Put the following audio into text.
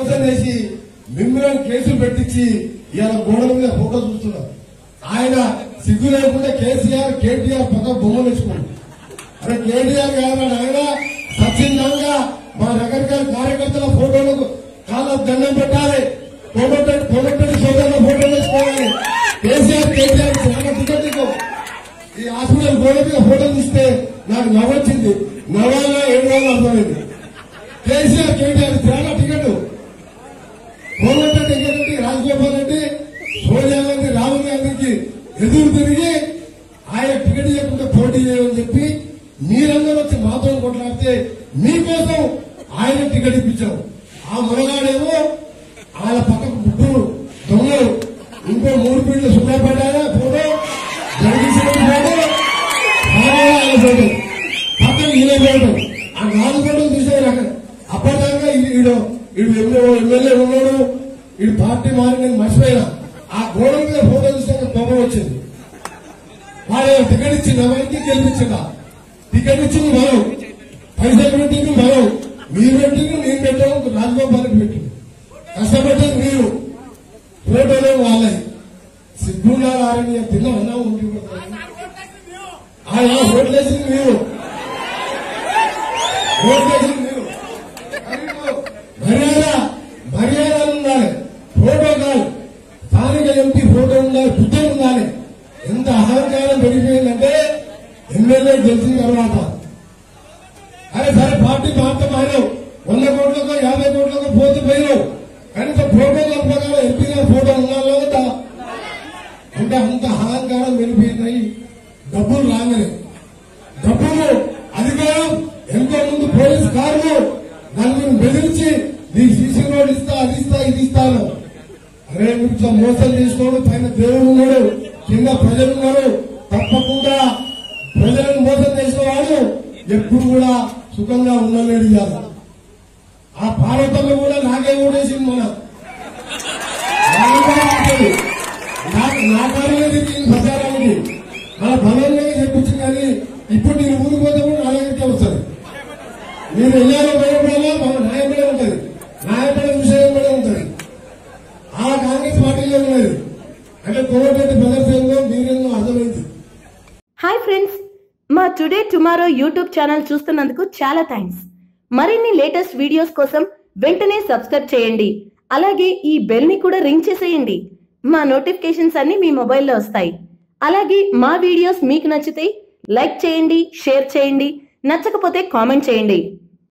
మోసం చేసి మిమ్మల్ని కేసులు పెట్టించి ఇవాళ గోడల మీద ఫోటో చూస్తున్నారు. ఆయన సిగ్గు లేకుండా కేసీఆర్ కేటీఆర్ పక్క బొమ్మలు వేసుకున్నారు. అరే కేటీఆర్ కాదు ఆయన సత్యంగా మా రకరకాల కార్యకర్తల ఫోటోలకు కాళ్ళ దండం పెట్టాలి. కోమటెడ్డి సోదరుల ఫోటోలు వేసుకోవాలి. కేసీఆర్ కేటీఆర్ చాలా టికెట్ ఈ హాస్పిటల్ గోడ మీద ఫోటో చూస్తే నాకు నవ్వొచ్చింది. నవ్వాలా ఏడాలో అర్థమైంది. కేసీఆర్ కేటీఆర్ చాలా టికెట్ కోమటెడ్డి రెడ్డి రాజగోపాల్ రెడ్డి సోనియా గాంధీ రాహుల్ గాంధీకి ఎదురు తిరిగి ఆయన టికెట్ ఇవ్వకుండా పోటీ చేయమని చెప్పి మీరందరూ వచ్చి మాతో కొట్లాడితే మీకోసం ఆయన టికెట్ ఇప్పించాం. ఆ మునగాడేమో ఆయన పక్కకు ముగ్గురు దొంగలు ఇంకో 3 పీట్లు సుఖపడ్డారా ఫోటో జగదీశ్వర ఫోటో ఆయన ఫోటో పక్కన ఈయన ఫోటో ఆ 4 ఫోటోలు చూసారు. అక్కడ అప్పటిదాకా ఈడు ఎమ్మెల్యే ఉన్నాడు, ఈడు పార్టీ మారి నేను మర్చిపోయినా. ఆ గోడ మీద ఫోటో చూసాక కోపం వచ్చింది. వాళ్ళు టికెట్ ఇచ్చింది ఎవరికి గెలిపించిందా? టికెట్ ఇచ్చింది మనం, పైసలు పెట్టింది మనం, మీరు పెట్టింది నేను పెట్టాము, రాజగోపాల్కి పెట్టింది, కష్టపడ్డది మీరు, ఫోటోలో వాళ్ళని సిగ్గుండాలని తిన్నా అన్నా ఉండి ఆయన ఓట్లేసింది మీరు, ఓట్లేసింది మీరు. మర్యాద ఉండాలి. ఫోటో కాదు, స్థానిక ఎంపీ ఫోటో ఉండాలి, బుద్ధి ఉండాలి. ఎంత అహంకారం పెరిగిపోయిందంటే ఎమ్మెల్యే గెలిచిన తర్వాత అరే సరే పార్టీ మాత్రం మారావు, 100 కోట్లకో 50 కోట్లకో పోతూ పోయినావు, కనీసం ప్రోటోకాల్ ప్రకారం ఎంపీ గారి ఫోటో ఉండాలో కదా. అంటే అంత అహంకారం పెరిగిపోయినాయి. డబ్బులు రాగానే డబ్బులు అధికారం ఎంతో ముందు పోలీసు కారులు నలుగురు బెదిరించి నీకు సీసీ రోడ్ ఇస్తా, అది ఇస్తా, ఇది ఇస్తాను. అరే ఇట్లా మోసం చేసుకోవడం, పైన దేవుడు ఉన్నాడు, కింద ప్రజలున్నారు. తప్పకుండా ప్రజలను మోసం చేసిన వాడు ఎప్పుడు కూడా సుఖంగా ఉండలేడు. కాదు ఆ పార్వతంలో కూడా నాకే ఓడేసింది. నా కారణంగా తిరిగింది ప్రచారానికి, మన బలంగా చెప్పించింది. కానీ ఇప్పుడు నేను ఊరికి పోతే కూడా నా దగ్గరికే వస్తుంది. మీరు వెళ్ళాలో భయపడాలా, మన న్యాయపడే ఉంటుంది, న్యాయపడే విషయం కూడా ఉంటుంది. ఆ కాంగ్రెస్ పార్టీలో ఉన్నది అంటే కోమటిరెడ్డి ప్రదర్శనలో మీరేమో అర్థమైంది. హాయ్ ఫ్రెండ్స్, మా టుడే టుమారో యూట్యూబ్ ఛానల్ చూస్తున్నందుకు చాలా థ్యాంక్స్. మరిన్ని లేటెస్ట్ వీడియోస్ కోసం వెంటనే సబ్స్క్రైబ్ చేయండి. అలాగే ఈ బెల్ ని కూడా రింగ్ చేసేయండి. మా నోటిఫికేషన్స్ అన్ని మీ మొబైల్లో వస్తాయి. అలాగే మా వీడియోస్ మీకు నచ్చితే లైక్ చేయండి, షేర్ చేయండి, నచ్చకపోతే కామెంట్ చేయండి.